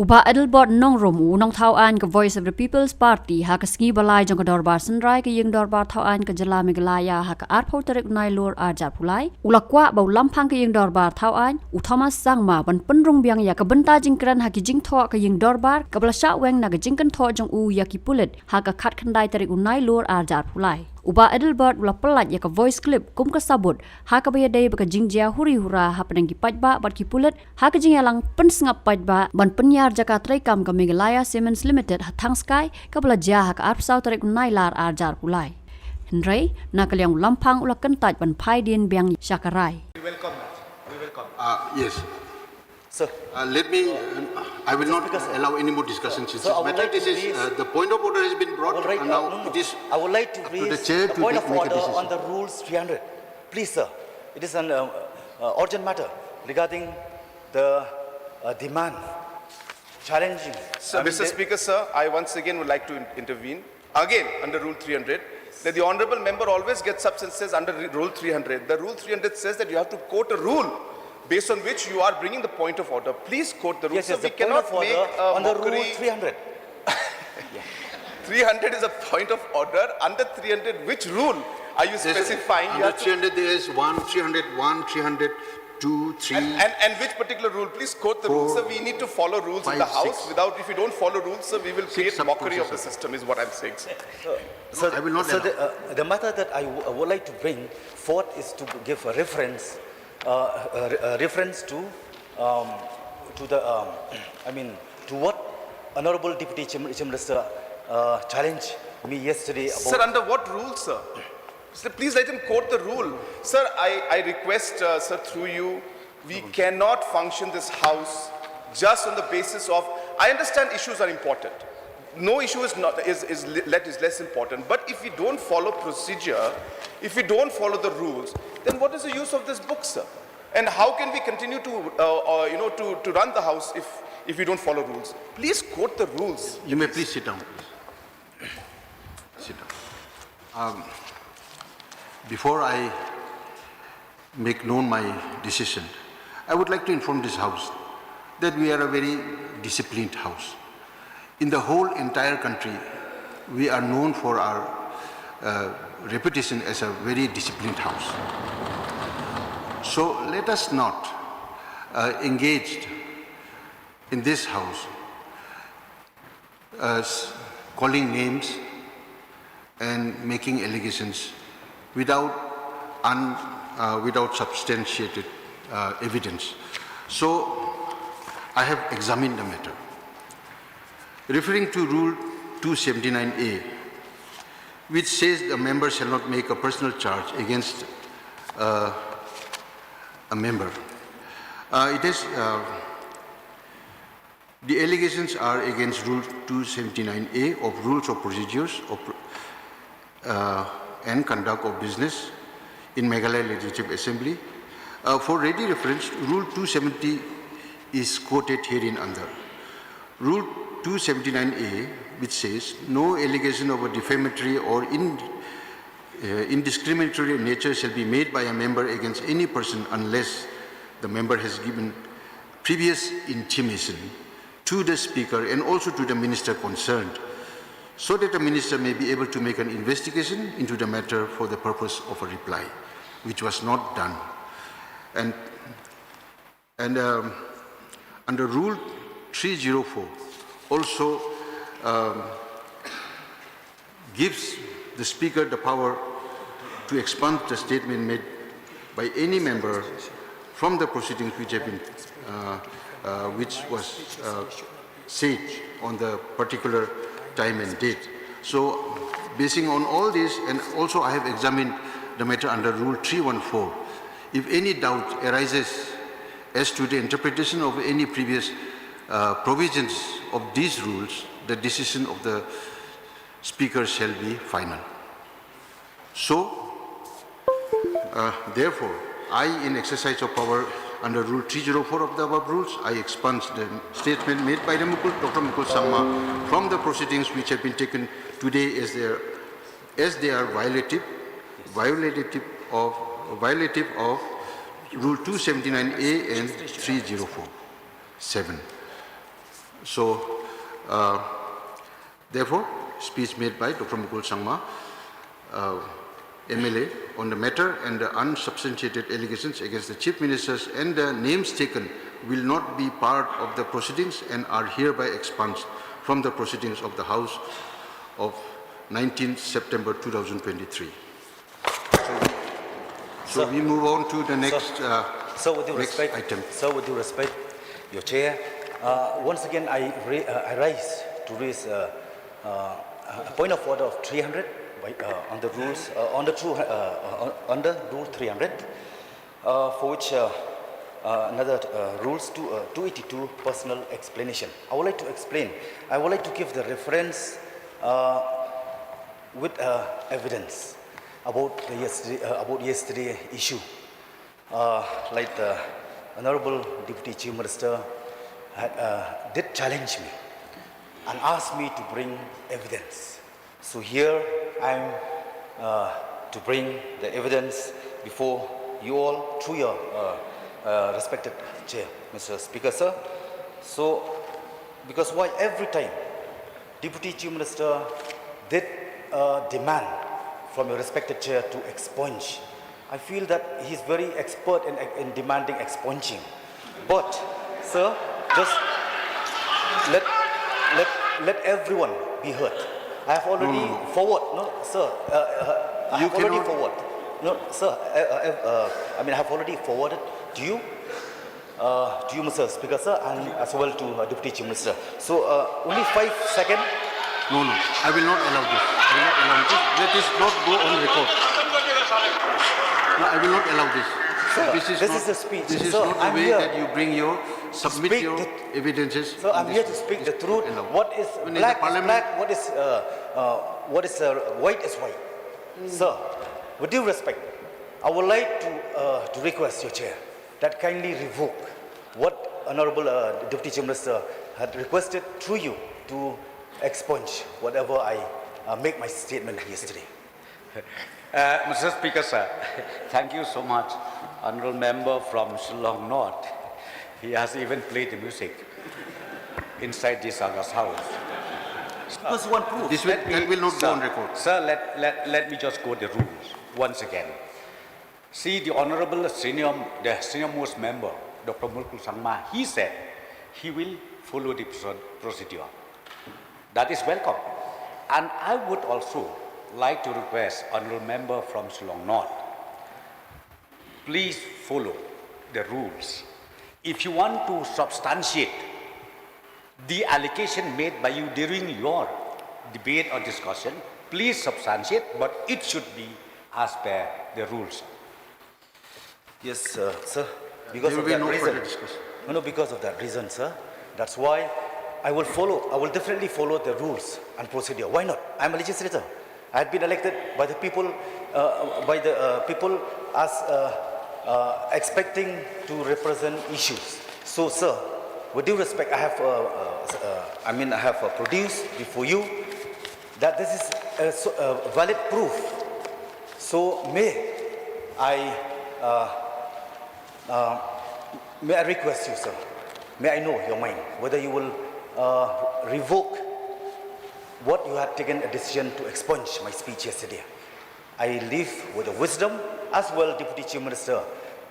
Bah Adelbert nong romu nong thau an ka Voice of the People's Party ha ka sngi balai jong ka dorbar sanrai ka yeng dorbar thau an ka jala Meghalaya ha ka arpho tarik nai lor arjat pulai ula Kwah bau Lamphang ka yeng dorbar thau an u Thomas sangma ban pynrung biang ya ka benta jingkren ha ki jingtho ka yeng dorbar ka blasha weng na ka jingkan tho jong u ya ki pulit ha ka khat khandai tarik unai lor arjat pulai Bah Adelbert ula pelat ya ka voice clip kum ka sabut ha ka baya dei baka jingjia huri hura ha penang ki pajba bat ki pulit ha ka jingyalang pensngap pajba ban penyar jaka traikam ka Meghalaya Cements Limited ha thang sky ka bala ja ha ka arpsau tarik unai lar arjar pulai Henry na kalyang Lamphang ula Kyntait ban phai din biang syakarai We welcome that. We welcome. Yes. Sir, I will not allow any more discussions. The point of order has been brought. right, And now it is I would like to the raise chair a to point of make a order decision. on the rules 300. Please, sir. It is an urgent matter regarding the demand challenging. Sir, Mr. Speaker, sir, I once again would like to intervene again under Rule 300. That the honourable member always gets up and says under Rule 300. The Rule 300 says that you have to quote a rule based on which you are bringing the point of order. Please quote the rule. Yes, Sir, yes, we the point cannot of order make on the mockery. rule 300. 300 is a point of order. Under 300, which rule are you specifying? You Under have to- 300 there is 301, 302, 3. and which particular rule? Please quote the rules, sir. We need to follow rules in the five, House. six. If we don't follow rules, sir, we will create mockery of the sub-processes. system, is what I'm saying, sir. So, I will not so allow. the matter that I would like to bring forth is to give a reference to what Honorable Deputy Chief Minister challenged me yesterday about. Sir, under what rule, sir? Sir, please let him quote the rule. Sir, I request, sir, through you, we cannot function this House just on the basis of, I understand issues are important. No issue is less important. But if we don't follow procedure, if we don't follow the rules, then what is the use of this book, sir? And how can we continue to run the House if we don't follow rules? Please quote the rules. You may please sit down. Sit down. Before I make known my decision, I would like to inform this House that we are a very disciplined House. In the whole entire country, we are known for our reputation as a very disciplined House. So let us not engage in this House calling names and making allegations without substantiated evidence. So I have examined the matter. Referring to Rule 279A, which says the member shall not make a personal charge against a member. The allegations are against Rule 279A of Rules of Procedures and Conduct of Business in Meghalaya Legislative Assembly. For ready reference, Rule 270 is quoted herein under. Rule 279A, which says, no allegation of a defamatory or indiscriminatory nature shall be made by a member against any person unless the member has given previous intimation to the Speaker and also to the Minister concerned, so that the Minister may be able to make an investigation into the matter for the purpose of a reply, which was not done. And under Rule 304, also gives the Speaker the power to expunge the statement made by any member from the proceedings which have been, which was said on the particular time and date. So, basing on all this, and also I have examined the matter under Rule 314. If any doubt arises as to the interpretation of any previous provisions of these rules, the decision of the Speaker shall be final. So, therefore, I, in exercise of power under Rule 304 of the above rules, I expunge the statement made by Dr. Mukul Sangma from the proceedings which have been taken today as they are violative of Rule 279A and 304. 7. So, therefore, speech made by Dr. Mukul Sangma, MLA, on the matter and the unsubstantiated allegations against the Chief Ministers and the names taken will not be part of the proceedings and are hereby expunged from the proceedings of the House of 19th September 2023. So we move on to the next, with due next respect, item. Sir, with due respect, your chair, once again I rise to raise a point of order of 300 on the rules, under Rule 300, for which another rules 282 personal explanation. I would like to explain. I would like to give the reference with evidence about yesterday issue. Like the Honorable Deputy Chief Minister did challenge me and asked me to bring evidence. So here I am to bring the evidence before you all through your respected chair, Mr. Speaker, sir. So, because why every time Deputy Chief Minister did demand from your respected chair to expunge, I feel that he's very expert in demanding expunging. But, sir, just let everyone be heard. I have already forward, no, sir. I have already forward. No, sir. I mean, I have already forwarded to you, Mr. Speaker, sir, and as well to Deputy Chief Minister. So, only 5 seconds. No, I will not allow this. I will not allow this. Let this not go on record. No, I will not allow this. Sir, this is a speech. This is sir, not the I'm way here that you bring your, submit your evidences. So I'm here to speak the truth. What is black is black, what is white is white. Sir, with due respect, I would like to request your chair that kindly revoke what Honorable Deputy Chief Minister had requested through you to expunge whatever I make my statement yesterday. Mr. Speaker, sir, thank you so much. Honourable Member from Shillong North, he has even played the music inside this August house. Because one proof. This that will not go on record. Sir, let me just go the rules once again. See, the Honourable the senior most member, Dr. Mulkul Sangma, he said he will follow the procedure. That is welcome. And I would also like to request Honourable Member from Shillong North, please follow the rules. If you want to substantiate the allegation made by you during your debate or discussion, please substantiate, but it should be as per the rules. Yes, sir. Because of that reason. No, because of that reason, sir. That's why I will definitely follow the rules and procedure. Why not? I'm a legislator. I had been elected by the people, as expecting to represent issues. So, sir, with due respect, I have produced before you that this is a valid proof. So, may I request you, sir? May I know your mind whether you will revoke what you had taken a decision to expunge my speech yesterday. I leave with the wisdom as well, Deputy Chief Minister.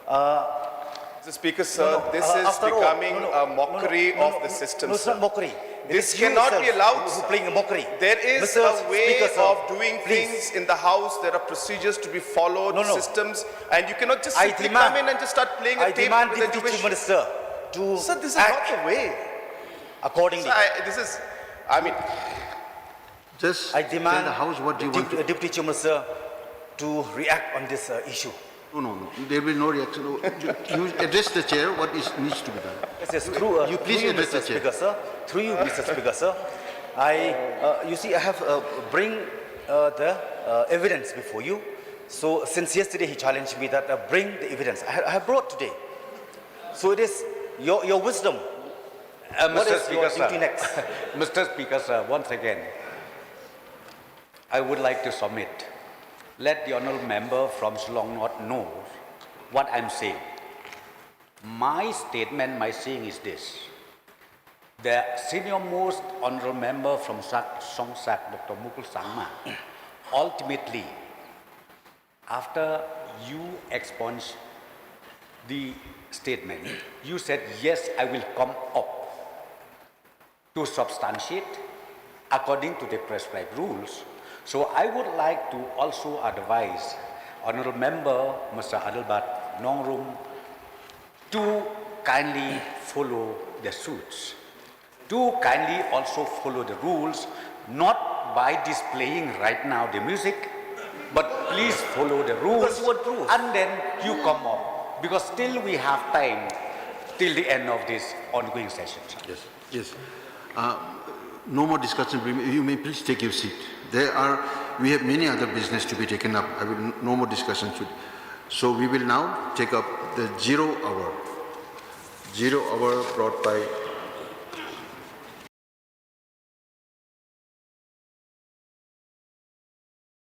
Mr. Speaker, sir, this is becoming a mockery of the system. No, it's not mockery. This cannot be allowed. You're playing a mockery. There is a way of doing things in the House. There are procedures to be followed, systems, and you cannot just simply come in and just start playing a tape with the Deputy Chief Minister to Sir, this is not the way. Accordingly. Just I demand tell the House what you want to. Deputy Chief Minister to react on this issue. No. There will be no reaction. You address the chair what needs to be done. Yes, through you please address the chair. Speaker, sir. Through you, Mr. Speaker, sir. You see, I have bring the evidence before you. So since yesterday he challenged me that bring the evidence. I have brought today. So it is your wisdom. What Mr. is Speaker, your sir. duty next? Mr. Speaker, sir, once again, I would like to submit. Let the honourable member from Shillong North know what I'm saying. My statement, my saying is this. the senior most honorable member from Songsak, Dr. Mukul Sangma, ultimately, after you expunged the statement, you said, yes, I will come up to substantiate according to the prescribed rules. So I would like to also advise Honorable Member Mr. Adelbert Nongrum to kindly follow the suits, to kindly also follow the rules, not by displaying right now the music, but please follow the rules, and then you come up, because still we have time till the end of this ongoing session. Yes, yes. No more discussion. You may please take your seat. We have many other business to be taken up. No more discussion. So we will now take up the 0 hour. 0 hour brought by